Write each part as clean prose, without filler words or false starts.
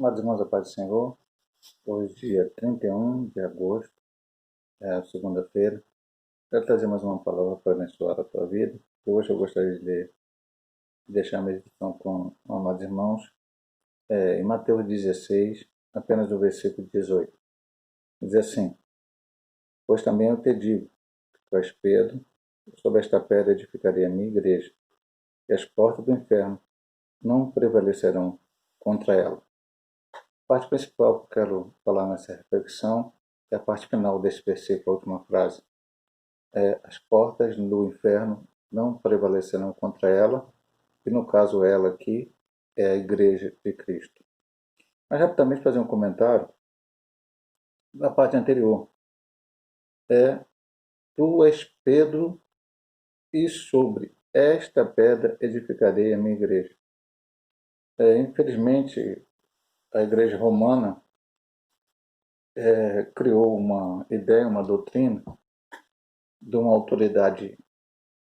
Amados irmãos, a paz do Senhor, hoje dia 31 de agosto, segunda-feira, quero trazer mais uma palavra para abençoar a tua vida. Hoje eu gostaria de deixar a meditação com amados irmãos, em Mateus 16, apenas o versículo 18. Diz assim: Pois também eu te digo, tu és Pedro, sobre esta pedra edificarei a minha igreja, e as portas do inferno não prevalecerão contra ela. A parte principal que eu quero falar nessa reflexão é a parte final desse versículo, a última frase. As portas do inferno não prevalecerão contra ela, e no caso ela aqui é a igreja de Cristo. Mas rapidamente fazer um comentário da parte anterior. Tu és Pedro, e sobre esta pedra edificarei a minha igreja. Infelizmente, a igreja romana criou uma ideia, uma doutrina de uma autoridade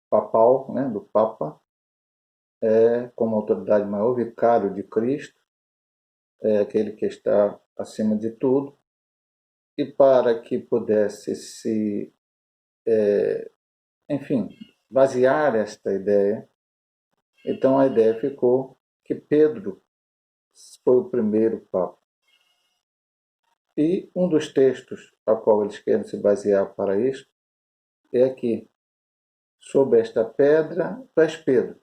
papal, né, do Papa, como autoridade maior, vicário de Cristo, aquele que está acima de tudo, e para que pudesse enfim, basear esta ideia, então a ideia ficou que Pedro foi o primeiro Papa. E um dos textos a qual eles querem se basear para isso é aqui: sobre esta pedra tu és Pedro.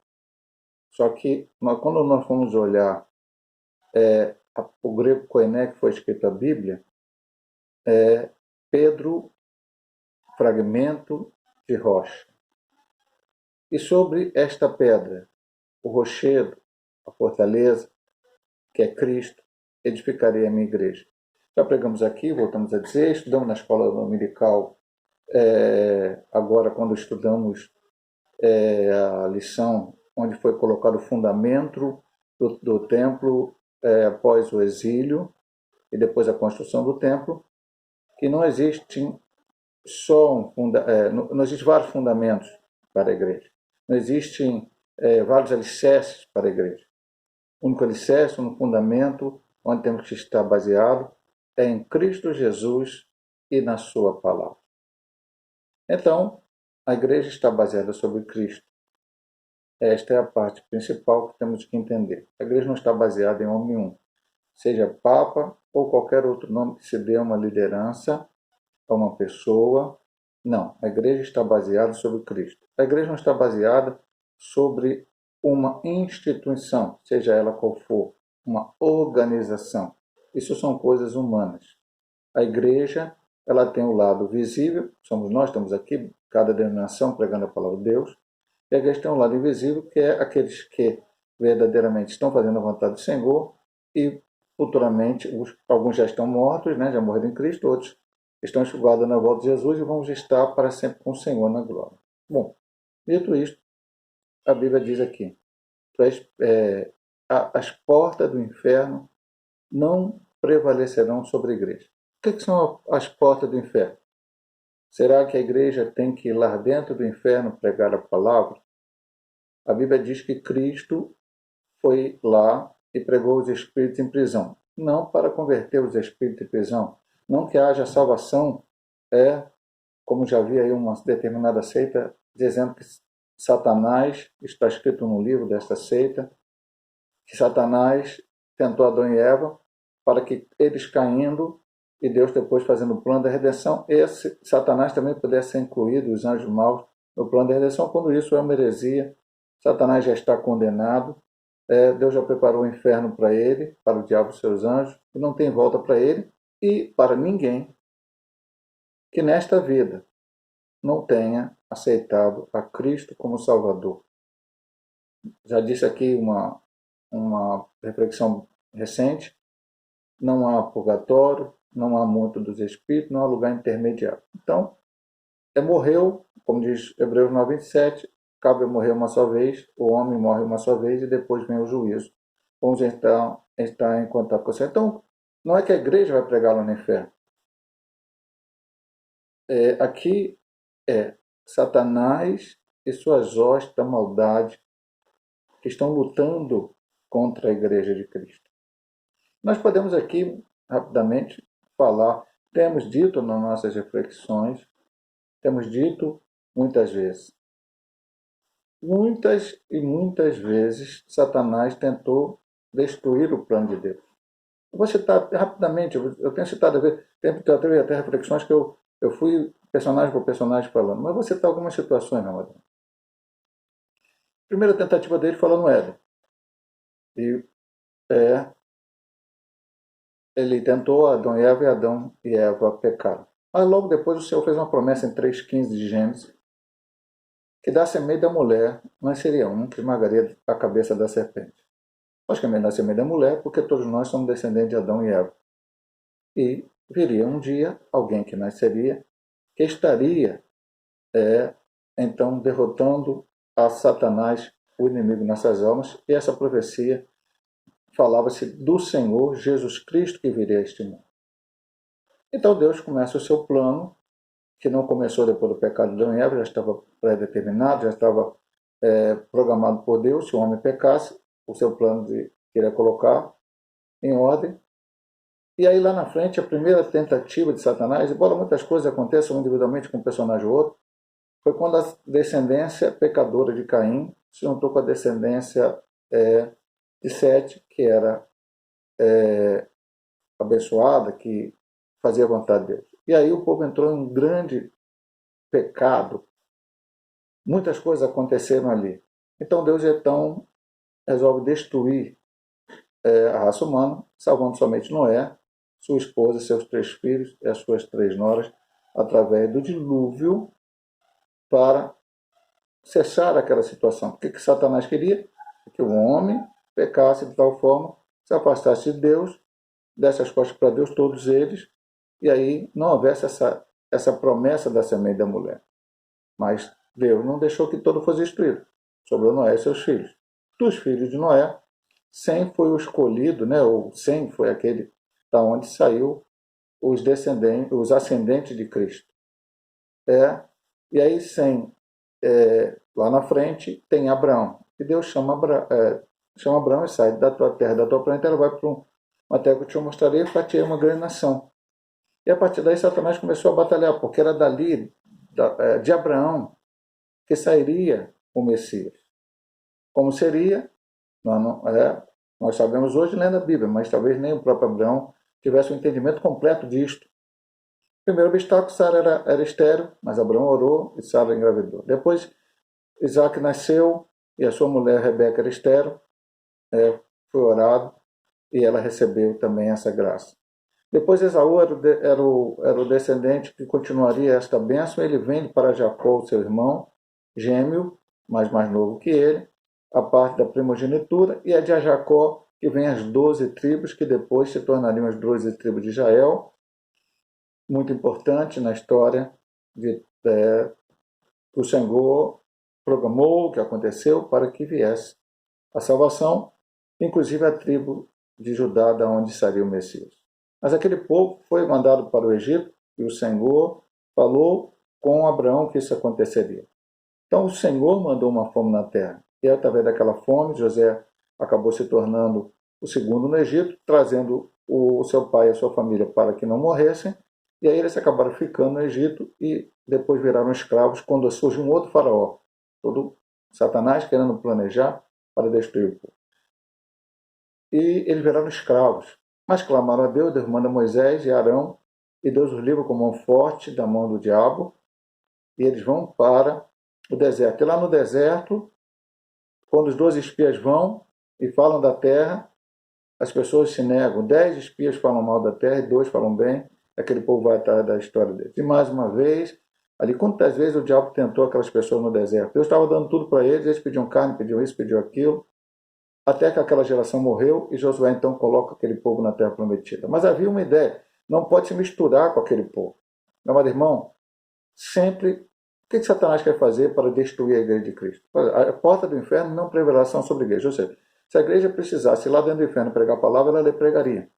Só que quando nós formos olhar o grego koiné, que foi escrito a Bíblia, Pedro, fragmento de rocha. E sobre esta pedra, o rochedo, a fortaleza, que é Cristo, edificarei a minha igreja. Já pregamos aqui, voltamos a dizer, estudamos na escola dominical, agora quando estudamos a lição onde foi colocado o fundamento do templo após o exílio e depois a construção do templo, que não existem não existem vários fundamentos para a igreja. Não existem vários alicerces para a igreja. O único alicerce, um fundamento onde temos que estar baseado é em Cristo Jesus e na sua palavra. Então, a igreja está baseada sobre Cristo. Esta é a parte principal que temos que entender. A igreja não está baseada em homem nenhum, seja Papa ou qualquer outro nome que se dê a uma liderança, a uma pessoa. Não, a igreja está baseada sobre Cristo. A igreja não está baseada sobre uma instituição, seja ela qual for, uma organização. Isso são coisas humanas. A igreja, ela tem o lado visível, somos nós, estamos aqui, cada denominação pregando a palavra de Deus, e a igreja tem um lado invisível, que é aqueles que verdadeiramente estão fazendo a vontade do Senhor e futuramente, alguns já estão mortos, né, já morreram em Cristo, outros estão enxugados na volta de Jesus e vamos estar para sempre com o Senhor na glória. Bom, dito isto, a Bíblia diz aqui: as portas do inferno não prevalecerão sobre a igreja. O que são as portas do inferno? Será que a igreja tem que ir lá dentro do inferno pregar a palavra? A Bíblia diz que Cristo foi lá e pregou os espíritos em prisão. Não para converter os espíritos em prisão. Não que haja salvação, como já vi aí uma determinada seita dizendo que Satanás, está escrito no livro desta seita, que Satanás tentou Adão e Eva para que eles caindo e Deus depois fazendo o plano da redenção, esse Satanás também pudesse ser incluído, os anjos maus, no plano da redenção. Quando isso é uma heresia, Satanás já está condenado, Deus já preparou o inferno para ele, para o diabo e seus anjos, e não tem volta para ele e para ninguém que nesta vida não tenha aceitado a Cristo como Salvador. Já disse aqui uma reflexão recente: não há purgatório, não há mundo dos espíritos, não há lugar intermediário. Então, morreu, como diz Hebreus 9:27, cabe morrer uma só vez, o homem morre uma só vez e depois vem o juízo. Vamos então estar em contato com você. Então, não é que a igreja vai pregar lá no inferno. Aqui é Satanás e suas hostes da maldade que estão lutando contra a igreja de Cristo. Nós podemos aqui, rapidamente, falar, temos dito nas nossas reflexões, temos dito muitas vezes, muitas e muitas vezes Satanás tentou destruir o plano de Deus. Eu vou citar rapidamente, eu tenho citado, teve até reflexões que eu fui personagem por personagem falando, mas vou citar algumas situações, meu amor. Primeira tentativa dele falou no Éden. E ele tentou Adão e Eva pecaram. Mas logo depois o Senhor fez uma promessa em 3,15 de Gênesis, que da semente da mulher nasceria um que esmagaria a cabeça da serpente. Logicamente da semente da mulher, porque todos nós somos descendentes de Adão e Eva. E viria um dia alguém que nasceria, que estaria então derrotando a Satanás, o inimigo nessas almas, e essa profecia falava-se do Senhor Jesus Cristo que viria a este mundo. Então Deus começa o seu plano, que não começou depois do pecado de Adão e Eva, já estava pré-determinado, já estava programado por Deus. Se o homem pecasse, o seu plano de querer colocar em ordem. E aí lá na frente, a primeira tentativa de Satanás, embora muitas coisas aconteçam individualmente com um personagem ou outro, foi quando a descendência pecadora de Caim se juntou com a descendência de Sete, que era abençoada, que fazia a vontade de Deus. E aí o povo entrou em um grande pecado. Muitas coisas aconteceram ali. Então Deus resolve destruir a raça humana, salvando somente Noé, sua esposa, seus 3 filhos e as suas 3 noras, através do dilúvio, para cessar aquela situação. O que Satanás queria? Que o homem pecasse de tal forma, se afastasse de Deus, desse as costas para Deus, todos eles, e aí não houvesse essa promessa da semente da mulher. Mas Deus não deixou que todo fosse destruído. Sobrou Noé e seus filhos. Dos filhos de Noé, Sem foi o escolhido, né? Ou Sem foi aquele da onde saiu os descendentes, os ascendentes de Cristo. E aí Sem, lá na frente, tem Abraão. E Deus chama Abraão e sai da tua terra, da tua planeta, ela vai para uma terra que eu te mostrarei, para ti uma grande nação. E a partir daí Satanás começou a batalhar, porque era dali, de Abraão, que sairia o Messias. Como seria? Nós sabemos hoje lendo a Bíblia, mas talvez nem o próprio Abraão tivesse um entendimento completo disto. O primeiro obstáculo, Sara era estéril, mas Abraão orou e Sara engravidou. Depois, Isaac nasceu e a sua mulher Rebeca era estéril, foi orado e ela recebeu também essa graça. Depois Esaú era o descendente que continuaria esta bênção. Ele vende para Jacó, seu irmão, gêmeo, mas mais novo que ele, a parte da primogenitura, e é de Jacó que vem as 12 tribos, que depois se tornariam as 12 tribos de Israel, muito importante na história que o Senhor programou, que aconteceu, para que viesse a salvação, inclusive a tribo de Judá, da onde sairia o Messias. Mas aquele povo foi mandado para o Egito e o Senhor falou com Abraão que isso aconteceria. Então o Senhor mandou uma fome na terra. E através daquela fome, José acabou se tornando o segundo no Egito, trazendo o seu pai e a sua família para que não morressem. E aí eles acabaram ficando no Egito e depois viraram escravos quando surge um outro faraó. Todo Satanás querendo planejar para destruir o povo. E eles viraram escravos. Mas clamaram a Deus, Deus manda Moisés e Arão, e Deus os livra com mão forte da mão do diabo, e eles vão para o deserto. E lá no deserto, quando os 12 espias vão e falam da terra, as pessoas se negam. 10 espias falam mal da terra e 2 falam bem. Aquele povo vai atrás da história deles. E mais uma vez, ali quantas vezes o diabo tentou aquelas pessoas no deserto? Deus estava dando tudo para eles pediam carne, pediam isso, pediam aquilo, até que aquela geração morreu e Josué então coloca aquele povo na terra prometida. Mas havia uma ideia, não pode se misturar com aquele povo. Meu amado irmão, sempre, o que Satanás quer fazer para destruir a igreja de Cristo? A porta do inferno não prevaleção sobre a igreja. Ou seja, se a igreja precisasse ir lá dentro do inferno pregar a palavra, ela pregaria.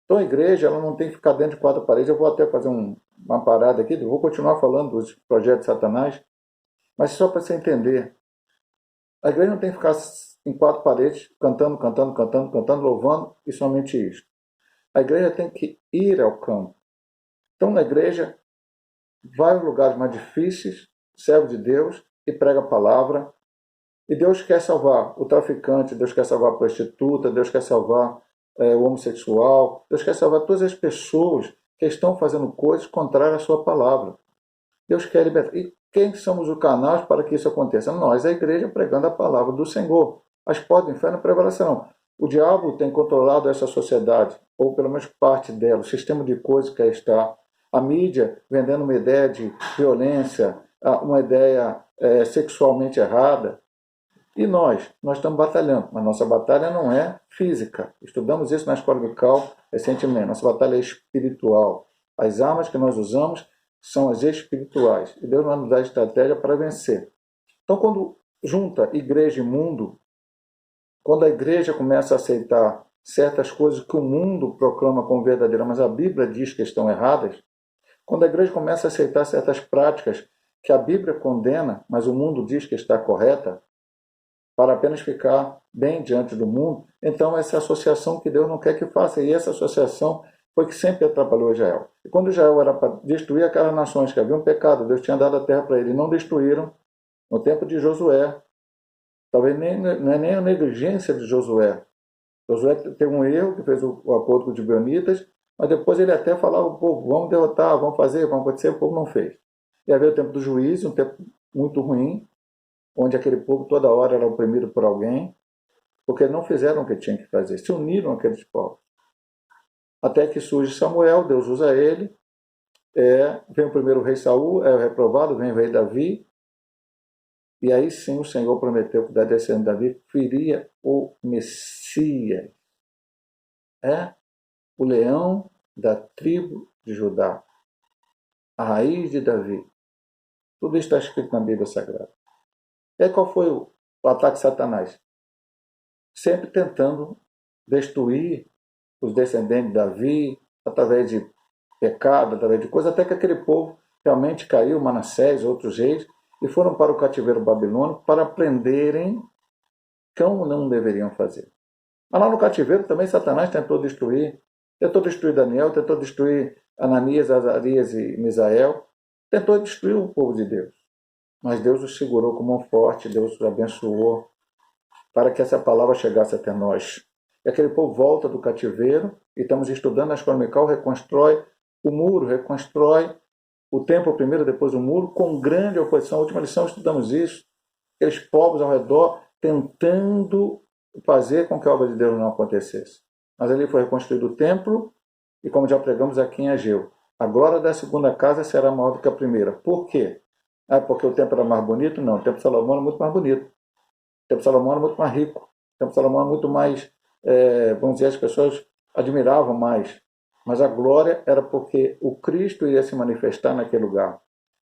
Então a igreja ela não tem que ficar dentro de 4 paredes. Eu vou até fazer uma parada aqui, eu vou continuar falando dos projetos de Satanás, mas só para você entender, a igreja não tem que ficar em 4 paredes, cantando, louvando, e somente isto. A igreja tem que ir ao campo. Então, na igreja, vai aos lugares mais difíceis, servo de Deus, e prega a palavra. E Deus quer salvar o traficante, Deus quer salvar a prostituta, Deus quer salvar o homossexual, Deus quer salvar todas as pessoas que estão fazendo coisas contrárias à sua palavra. Deus quer libertar. E quem somos os canais para que isso aconteça? Nós, a igreja, pregando a palavra do Senhor. As portas do inferno prevalecerão. O diabo tem controlado essa sociedade, ou pelo menos parte dela, o sistema de coisas que aí está. A mídia vendendo uma ideia de violência, uma ideia sexualmente errada. E nós estamos batalhando, mas nossa batalha não é física. Estudamos isso na escola bical recentemente. Nossa batalha é espiritual. As armas que nós usamos são as espirituais. E Deus vai nos dar estratégia para vencer. Então, quando junta igreja e mundo, quando a igreja começa a aceitar certas coisas que o mundo proclama como verdadeiras, mas a Bíblia diz que estão erradas, quando a igreja começa a aceitar certas práticas que a Bíblia condena, mas o mundo diz que está correta, para apenas ficar bem diante do mundo, então essa é a associação que Deus não quer que faça, e essa associação foi que sempre atrapalhou Israel. E quando Israel era para destruir aquelas nações que haviam pecado, Deus tinha dado a terra para eles, e não destruíram, no tempo de Josué, talvez não é nem a negligência de Josué. Josué teve um erro, que fez o acordo com os gibeonitas, mas depois ele até falava ao povo, vamos derrotar, vamos fazer, vamos acontecer, o povo não fez. E havia o tempo do juízo, um tempo muito ruim, onde aquele povo toda hora era oprimido por alguém, porque não fizeram o que tinham que fazer, se uniram aqueles povos. Até que surge Samuel, Deus usa ele, vem o primeiro rei Saul, é reprovado, vem o rei Davi, e aí sim o Senhor prometeu que da descendência de Davi viria o Messias, o leão da tribo de Judá, a raiz de Davi. Tudo isso está escrito na Bíblia Sagrada. E aí qual foi o ataque de Satanás? Sempre tentando destruir os descendentes de Davi, através de pecado, através de coisas, até que aquele povo realmente caiu, Manassés, outros reis, e foram para o cativeiro babilônico para aprenderem como não deveriam fazer. Mas lá no cativeiro também Satanás tentou destruir Daniel, tentou destruir Ananias, Azarias e Misael, tentou destruir o povo de Deus. Mas Deus os segurou com mão forte, Deus os abençoou, para que essa palavra chegasse até nós. E aquele povo volta do cativeiro, e estamos estudando na escola dominical, reconstrói o muro, reconstrói o templo primeiro, depois o muro, com grande oposição. Na última lição estudamos isso. Aqueles povos ao redor tentando fazer com que a obra de Deus não acontecesse. Mas ali foi reconstruído o templo, e como já pregamos aqui em Ageu, a glória da segunda casa será maior do que a primeira. Por quê? Porque o templo era mais bonito? Não, o templo de Salomão era muito mais bonito. O templo de Salomão era muito mais rico. O templo de Salomão era muito mais, vamos dizer, as pessoas admiravam mais. Mas a glória era porque o Cristo iria se manifestar naquele lugar.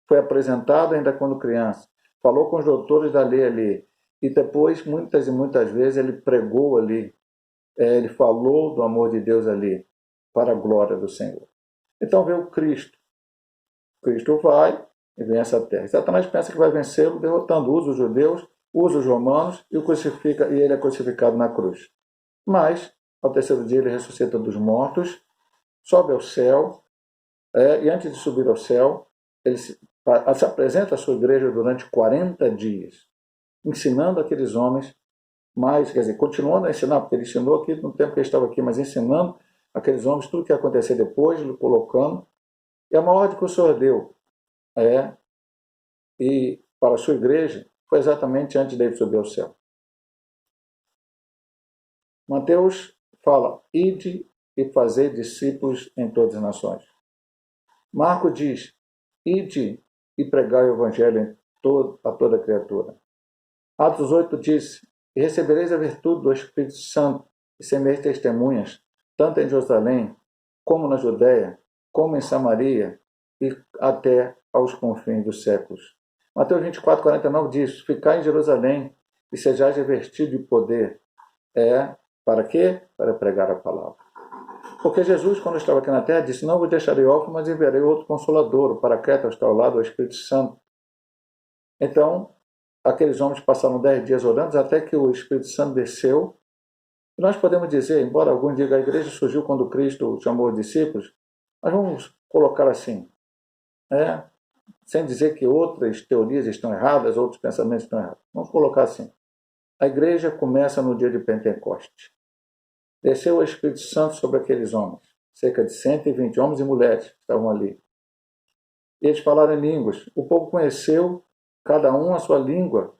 Foi apresentado ainda quando criança. Falou com os doutores da lei ali. E depois, muitas e muitas vezes, ele pregou ali. Ele falou do amor de Deus ali, para a glória do Senhor. Então veio o Cristo. Cristo vai e vem essa terra. Satanás pensa que vai vencê-lo derrotando, usa os judeus, usa os romanos e o crucifica, e ele é crucificado na cruz. Mas, ao terceiro dia, ele ressuscita dos mortos, sobe ao céu, e antes de subir ao céu, ele se apresenta à sua igreja durante 40 dias, ensinando aqueles homens, quer dizer, continuando a ensinar, porque ele ensinou aqui no tempo que ele estava aqui, mas ensinando aqueles homens tudo o que ia acontecer depois, ele colocando. E a maior ordem que o Senhor deu e para a sua igreja foi exatamente antes dele subir ao céu. Mateus fala, ide e fazei discípulos em todas as nações. Marcos diz, ide e pregai o evangelho a toda criatura. Atos 8 diz, e recebereis a virtude do Espírito Santo e sereis testemunhas, tanto em Jerusalém, como na Judéia, como em Samaria e até aos confins dos séculos. Mateus 24, 49 diz, ficai em Jerusalém e sejais revestidos de poder. Para quê? Para pregar a palavra. Porque Jesus, quando estava aqui na terra, disse, não vos deixarei órfão, mas enviarei outro Consolador, o Paracletos, está ao lado, o Espírito Santo. Então, aqueles homens passaram 10 dias orando, até que o Espírito Santo desceu E nós podemos dizer, embora alguns digam a igreja surgiu quando Cristo chamou os discípulos, mas vamos colocar assim, né? Sem dizer que outras teorias estão erradas, outros pensamentos estão errados. Vamos colocar assim. A igreja começa no dia de Pentecostes. Desceu o Espírito Santo sobre aqueles homens, cerca de 120 homens e mulheres que estavam ali. Eles falaram em línguas. O povo conheceu, cada um a sua língua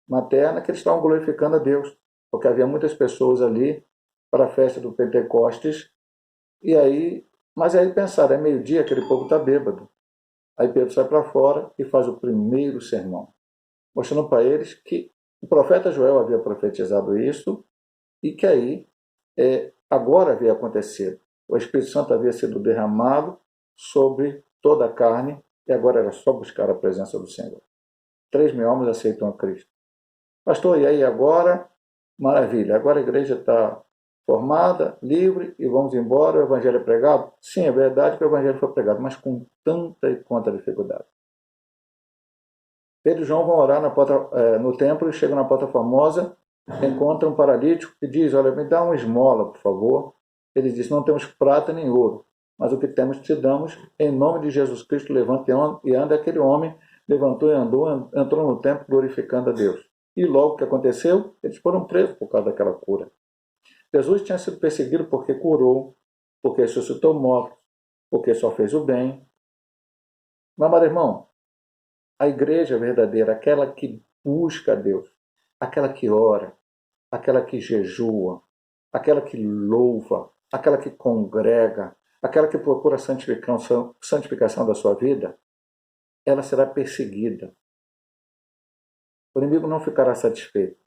materna, que eles estavam glorificando a Deus, porque havia muitas pessoas ali para a festa do Pentecostes. Mas aí pensaram, é meio-dia, aquele povo está bêbado. Aí Pedro sai para fora e faz o primeiro sermão, mostrando para eles que o profeta Joel havia profetizado isso e que aí agora havia acontecido. O Espírito Santo havia sido derramado sobre toda a carne e agora era só buscar a presença do Senhor. 3.000 almas aceitam a Cristo. Pastor, e aí agora? Maravilha, agora a igreja está formada, livre e vamos embora, o evangelho é pregado? Sim, é verdade que o evangelho foi pregado, mas com tanta e quanta dificuldade. Pedro e João vão orar no templo e chegam na porta famosa, encontram um paralítico que diz, olha, me dá uma esmola, por favor. Ele diz, não temos prata nem ouro, mas o que temos te damos, em nome de Jesus Cristo, levanta e anda. Aquele homem levantou e andou, entrou no templo glorificando a Deus. E logo o que aconteceu? Eles foram presos por causa daquela cura. Jesus tinha sido perseguido porque curou, porque ressuscitou mortos, porque só fez o bem. Meu amado irmão, a igreja verdadeira, aquela que busca a Deus, aquela que ora, aquela que jejua, aquela que louva, aquela que congrega, aquela que procura a santificação da sua vida, ela será perseguida. O inimigo não ficará satisfeito.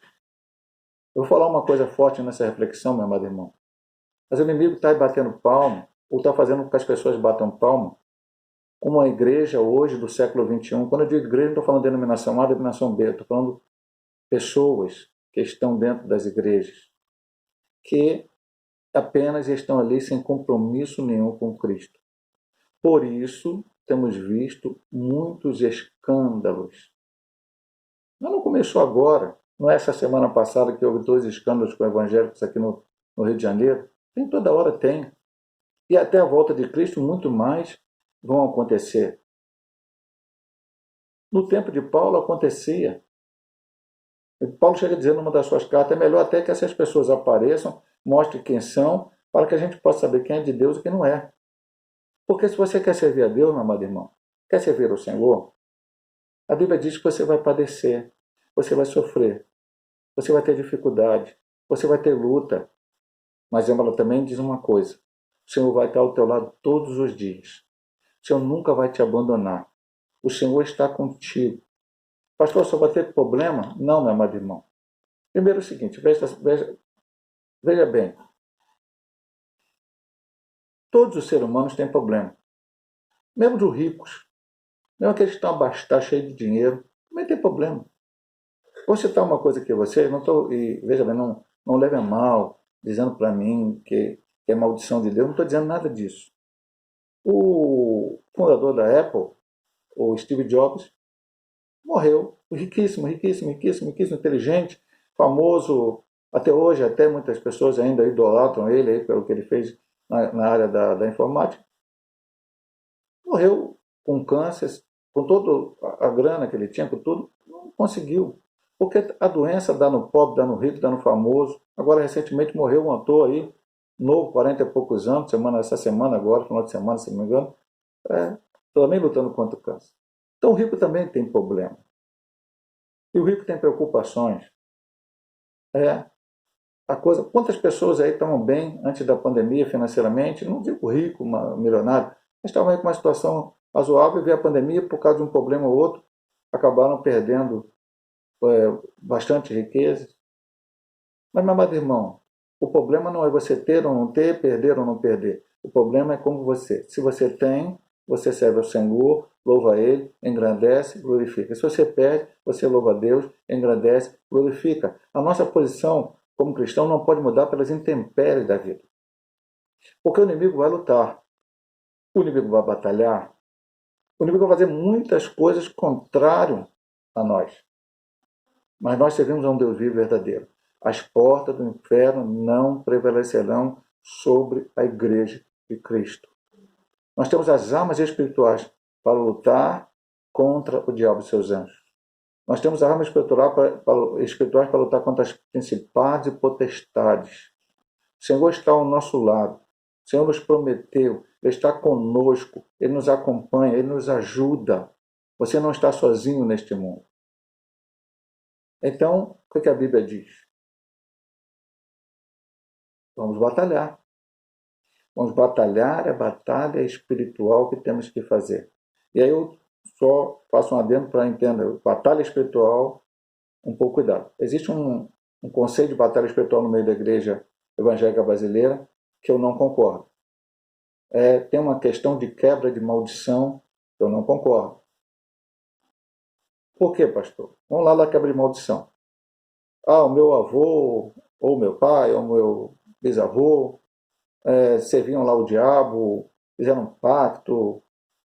Eu vou falar uma coisa forte nessa reflexão, meu amado irmão. Mas o inimigo está batendo palma, ou está fazendo com que as pessoas batam palma, como a igreja hoje do século XXI. Quando eu digo igreja, não estou falando de denominação A, denominação B, estou falando pessoas que estão dentro das igrejas, que apenas estão ali sem compromisso nenhum com Cristo. Por isso, temos visto muitos escândalos. Mas não começou agora. Não é essa semana passada que houve 2 escândalos com evangélicos aqui no Rio de Janeiro? Tem, toda hora tem. E até a volta de Cristo, muito mais vão acontecer. No tempo de Paulo acontecia. Paulo chega a dizer numa das suas cartas, é melhor até que essas pessoas apareçam, mostrem quem são, para que a gente possa saber quem é de Deus e quem não é. Porque se você quer servir a Deus, meu amado irmão, quer servir ao Senhor, a Bíblia diz que você vai padecer, você vai sofrer, você vai ter dificuldade, você vai ter luta. Mas ela também diz uma coisa, o Senhor vai estar ao teu lado todos os dias. O Senhor nunca vai te abandonar. O Senhor está contigo. Pastor, só vai ter problema? Não, meu amado irmão. Primeiro é o seguinte, veja bem. Todos os seres humanos têm problema. Mesmo os ricos. Mesmo aqueles que estão abastados, cheios de dinheiro. Também tem problema. Vou citar uma coisa aqui a vocês. Veja bem, não leve a mal, dizendo para mim que é maldição de Deus. Não estou dizendo nada disso. O fundador da Apple, o Steve Jobs, morreu. Riquíssimo, riquíssimo, riquíssimo, riquíssimo, inteligente, famoso. Até hoje, até muitas pessoas ainda idolatram ele aí, pelo que ele fez na área da informática. Morreu com câncer, com toda a grana que ele tinha, com tudo, não conseguiu. Porque a doença dá no pobre, dá no rico, dá no famoso. Agora, recentemente, morreu um ator aí, novo, 40 e poucos anos, essa semana agora, final de semana, se não me engano, também lutando contra o câncer. Então, o rico também tem problema. E o rico tem preocupações. Quantas pessoas aí estavam bem antes da pandemia financeiramente? Não digo rico, milionário, mas estavam aí com uma situação razoável e veio a pandemia por causa de um problema ou outro, acabaram perdendo bastante riqueza. Mas, meu amado irmão, o problema não é você ter ou não ter, perder ou não perder. O problema é como você. Se você tem, você serve ao Senhor, louva a Ele, engrandece, glorifica. Se você perde, você louva a Deus, engrandece, glorifica. A nossa posição como cristão não pode mudar pelas intempéries da vida. Porque o inimigo vai lutar, o inimigo vai batalhar, o inimigo vai fazer muitas coisas contrárias a nós. Mas nós servimos a um Deus vivo e verdadeiro. as portas do inferno não prevalecerão sobre a igreja de Cristo. Nós temos as armas espirituais para lutar contra o diabo e seus anjos. Nós temos as armas espirituais para lutar contra as principados e potestades. O Senhor está ao nosso lado. O Senhor nos prometeu, Ele está conosco, Ele nos acompanha, Ele nos ajuda. Você não está sozinho neste mundo. Então, o que a Bíblia diz? Vamos batalhar. Vamos batalhar a batalha espiritual que temos que fazer. E aí eu só faço um adendo para entender. Batalha espiritual, um pouco cuidado. Existe um conceito de batalha espiritual no meio da igreja evangélica brasileira que eu não concordo. Tem uma questão de quebra de maldição que eu não concordo. Por quê, pastor? Vamos lá da quebra de maldição. O meu avô, ou meu pai, ou meu bisavô, serviam lá o diabo, fizeram um pacto,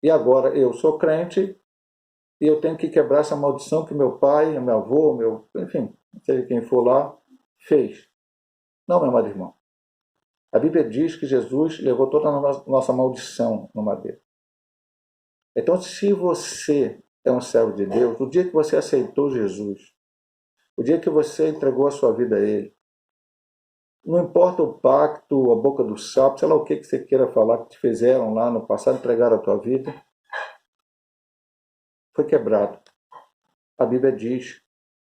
e agora eu sou crente e eu tenho que quebrar essa maldição que meu pai, meu avô, enfim, seja quem for lá, fez. Não, meu amado irmão. A Bíblia diz que Jesus levou toda a nossa maldição no madeiro. Então, se você é um servo de Deus, o dia que você aceitou Jesus, o dia que você entregou a sua vida a Ele, não importa o pacto, a boca do sapo, sei lá o que você queira falar que te fizeram lá no passado, entregaram a tua vida, foi quebrado. A Bíblia diz,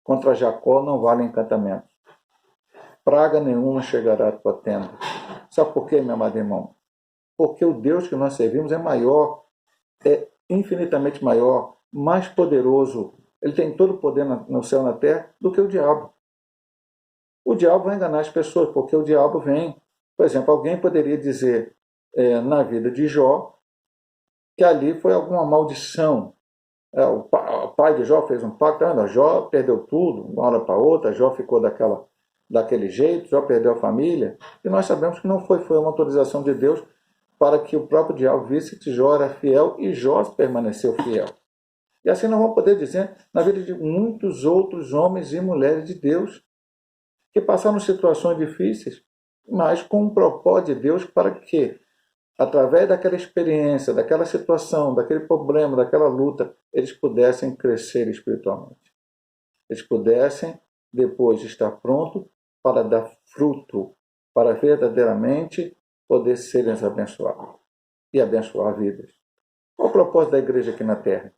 contra Jacó não vale encantamento. Praga nenhuma chegará à tua tenda. Sabe por quê, meu amado irmão? Porque o Deus que nós servimos é maior, é infinitamente maior, mais poderoso. Ele tem todo o poder no céu e na terra do que o diabo. O diabo vai enganar as pessoas, porque o diabo vem. Por exemplo, alguém poderia dizer na vida de Jó que ali foi alguma maldição. O pai de Jó fez um pacto, Jó perdeu tudo, de uma hora para outra, Jó ficou daquele jeito, Jó perdeu a família, e nós sabemos que não foi uma autorização de Deus para que o próprio diabo visse que Jó era fiel e Jó permaneceu fiel. E assim nós vamos poder dizer na vida de muitos outros homens e mulheres de Deus que passaram situações difíceis, mas com um propósito de Deus para que, através daquela experiência, daquela situação, daquele problema, daquela luta, eles pudessem crescer espiritualmente. Eles pudessem, depois, estar prontos para dar fruto, para verdadeiramente poder serem abençoados e abençoar vidas. Qual o propósito da igreja aqui na Terra?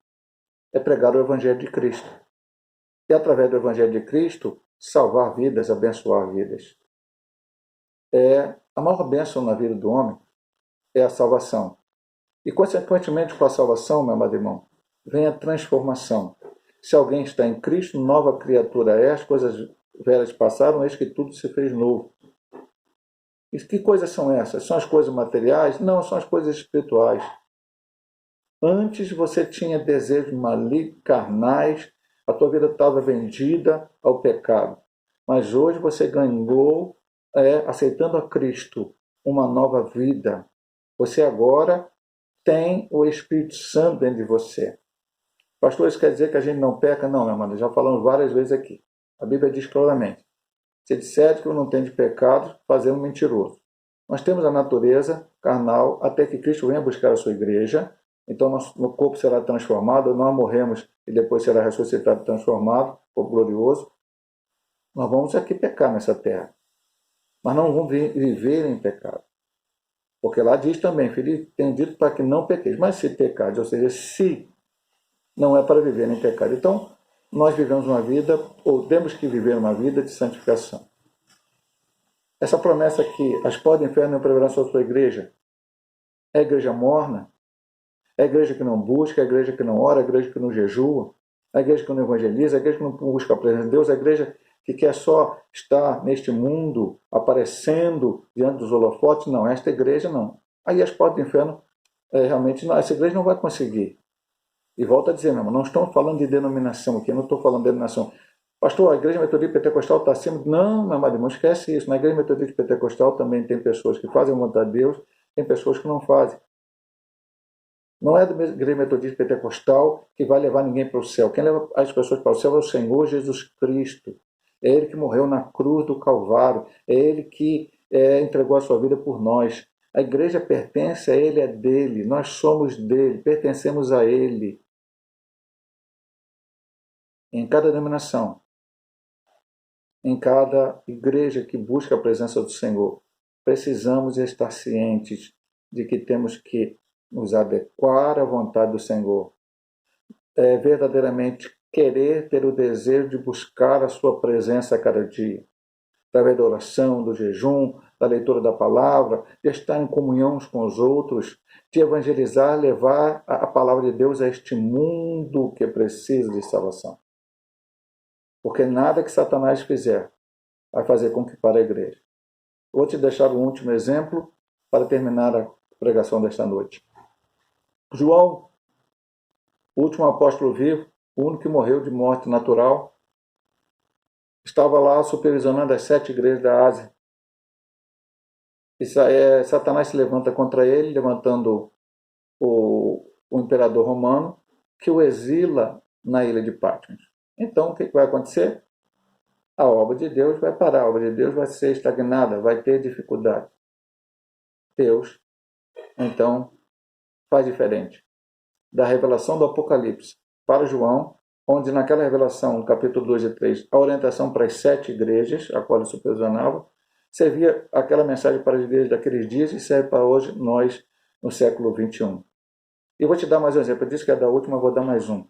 É pregar o Evangelho de Cristo. E, através do Evangelho de Cristo, salvar vidas, abençoar vidas. A maior bênção na vida do homem é a salvação. E, consequentemente, com a salvação, meu amado irmão, vem a transformação. Se alguém está em Cristo, nova criatura é, as coisas velhas passaram, eis que tudo se fez novo. E que coisas são essas? São as coisas materiais? Não, são as coisas espirituais. Antes você tinha desejos malignos, carnais, a tua vida estava vendida ao pecado. Mas hoje você ganhou, aceitando a Cristo, uma nova vida. Você agora tem o Espírito Santo dentro de você. Pastor, isso quer dizer que a gente não peca? Não, meu amado, já falamos várias vezes aqui. A Bíblia diz claramente. Se disser que eu não tenho de pecado, fazemos mentiroso. Nós temos a natureza carnal até que Cristo venha buscar a sua igreja. Então, nosso corpo será transformado, nós morremos e depois será ressuscitado e transformado, corpo glorioso. Nós vamos aqui pecar nessa terra. Mas não vamos viver em pecado. Porque lá diz também, filho, tenho dito para que não pequeis. Mas se pecares, ou seja, se não é para viver em pecado. Então, nós vivemos uma vida, ou temos que viver uma vida de santificação. Essa promessa aqui, as portas do inferno não prevalerão sobre a sua igreja, é a igreja morna? É a igreja que não busca, é a igreja que não ora, é a igreja que não jejua, é a igreja que não evangeliza, é a igreja que não busca a presença de Deus, é a igreja que quer só estar neste mundo, aparecendo diante dos holofotes? Não, esta igreja não. Aí as portas do inferno, realmente, não, essa igreja não vai conseguir. E volto a dizer, meu irmão, não estamos falando de denominação aqui, eu não estou falando de denominação. Pastor, a igreja metodista pentecostal está acima. Não, meu amado irmão, esquece isso. Na igreja metodista pentecostal também tem pessoas que fazem a vontade de Deus, tem pessoas que não fazem. Não é da igreja metodista pentecostal que vai levar ninguém para o céu. Quem leva as pessoas para o céu é o Senhor Jesus Cristo. É Ele que morreu na cruz do Calvário. É Ele que entregou a sua vida por nós. A igreja pertence a Ele, é dele. Nós somos dele, pertencemos a Ele. Em cada denominação, em cada igreja que busca a presença do Senhor, precisamos estar cientes de que temos que nos adequar à vontade do Senhor. Verdadeiramente querer ter o desejo de buscar a sua presença a cada dia, através da oração, do jejum, da leitura da palavra, de estar em comunhão uns com os outros, de evangelizar, levar a palavra de Deus a este mundo que precisa de salvação. Porque nada que Satanás fizer vai fazer com que pare a igreja. Vou te deixar um último exemplo para terminar a pregação desta noite. João, o último apóstolo vivo, o único que morreu de morte natural, estava lá supervisionando as 7 igrejas da Ásia. E Satanás se levanta contra ele, levantando o imperador romano, que o exila na ilha de Patmos. Então, o que vai acontecer? A obra de Deus vai parar, a obra de Deus vai ser estagnada, vai ter dificuldade. Deus, então, faz diferente. Da revelação do Apocalipse para João, onde naquela revelação, no capítulo 2 e 3, a orientação para as 7 igrejas, a qual ele supervisionava, servia aquela mensagem para as igrejas daqueles dias e serve para hoje, nós, no século 21. E vou te dar mais um exemplo. Eu disse que é da última, vou dar mais um.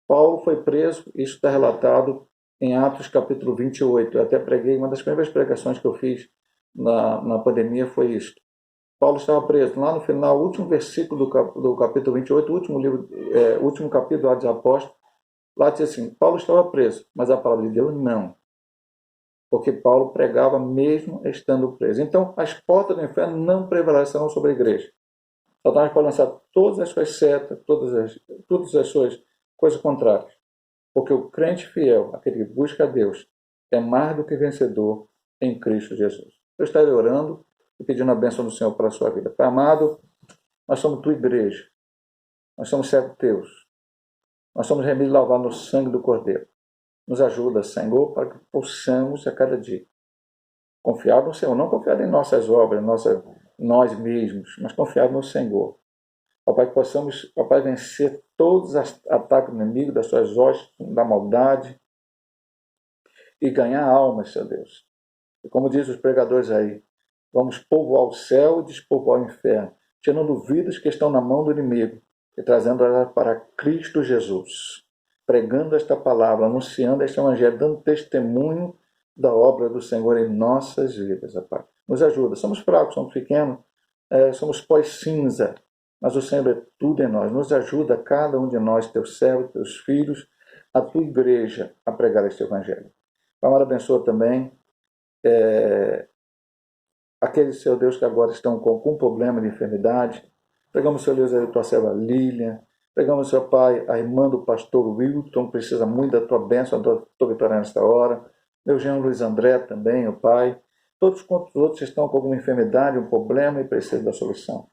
Paulo foi preso, isso está relatado em Atos capítulo 28. Eu até preguei, uma das primeiras pregações que eu fiz na pandemia foi isto. Paulo estava preso. Lá no final, o último versículo do capítulo 28, o último capítulo do Atos dos Apóstolos, lá diz assim, Paulo estava preso, mas a palavra de Deus não. Porque Paulo pregava mesmo estando preso. Então, as portas do inferno não prevalecerão sobre a igreja. Satanás pode lançar todas as suas setas, todas as suas coisas contrárias. Porque o crente fiel, aquele que busca a Deus, é mais do que vencedor em Cristo Jesus. Eu estarei orando e pedindo a bênção do Senhor para a sua vida. Pai amado, nós somos tua igreja. Nós somos servos teus. Nós somos remidos lavados no sangue do Cordeiro. Nos ajuda, Senhor, para que possamos a cada dia confiar no Senhor, não confiar em nossas obras, nós mesmos, mas confiar no Senhor. Ó Pai, que possamos, ó Pai, vencer todos os ataques do inimigo, das suas hostes, da maldade, e ganhar almas, Senhor Deus. E como diz os pregadores aí, vamos povoar o céu e despovoar o inferno, tirando vidas que estão na mão do inimigo e trazendo-as para Cristo Jesus, pregando esta palavra, anunciando este evangelho, dando testemunho da obra do Senhor em nossas vidas, ó Pai. Nos ajuda. Somos fracos, somos pequenos, somos pós-cinza, mas o Senhor é tudo em nós. Nos ajuda, cada um de nós, teus servos, teus filhos, a tua igreja, a pregar este evangelho. Pai, abençoa também aqueles, Senhor Deus, que agora estão com algum problema de enfermidade. Pregamos, Senhor Deus, a tua serva Lilian. Pregamos, Senhor Pai, a irmã do pastor Wilton, precisa muito da tua bênção, da tua vitória nesta hora. Meu genro Luiz André também, o Pai. Todos quantos outros estão com alguma enfermidade, um problema e precisam da solução.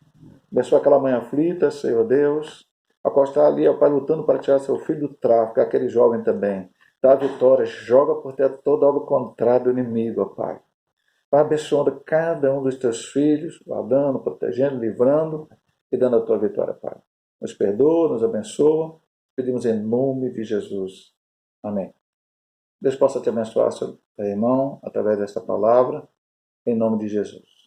Abençoa aquela mãe aflita, Senhor Deus, a qual está ali, ó Pai, lutando para tirar seu filho do tráfico, aquele jovem também. Dá vitória, joga por terra toda obra contrária do inimigo, ó Pai. Vai abençoando cada um dos teus filhos, guardando, protegendo, livrando e dando a tua vitória, Pai. Nos perdoa, nos abençoa. Pedimos em nome de Jesus. Amém. Deus possa te abençoar, seu irmão, através desta palavra, em nome de Jesus.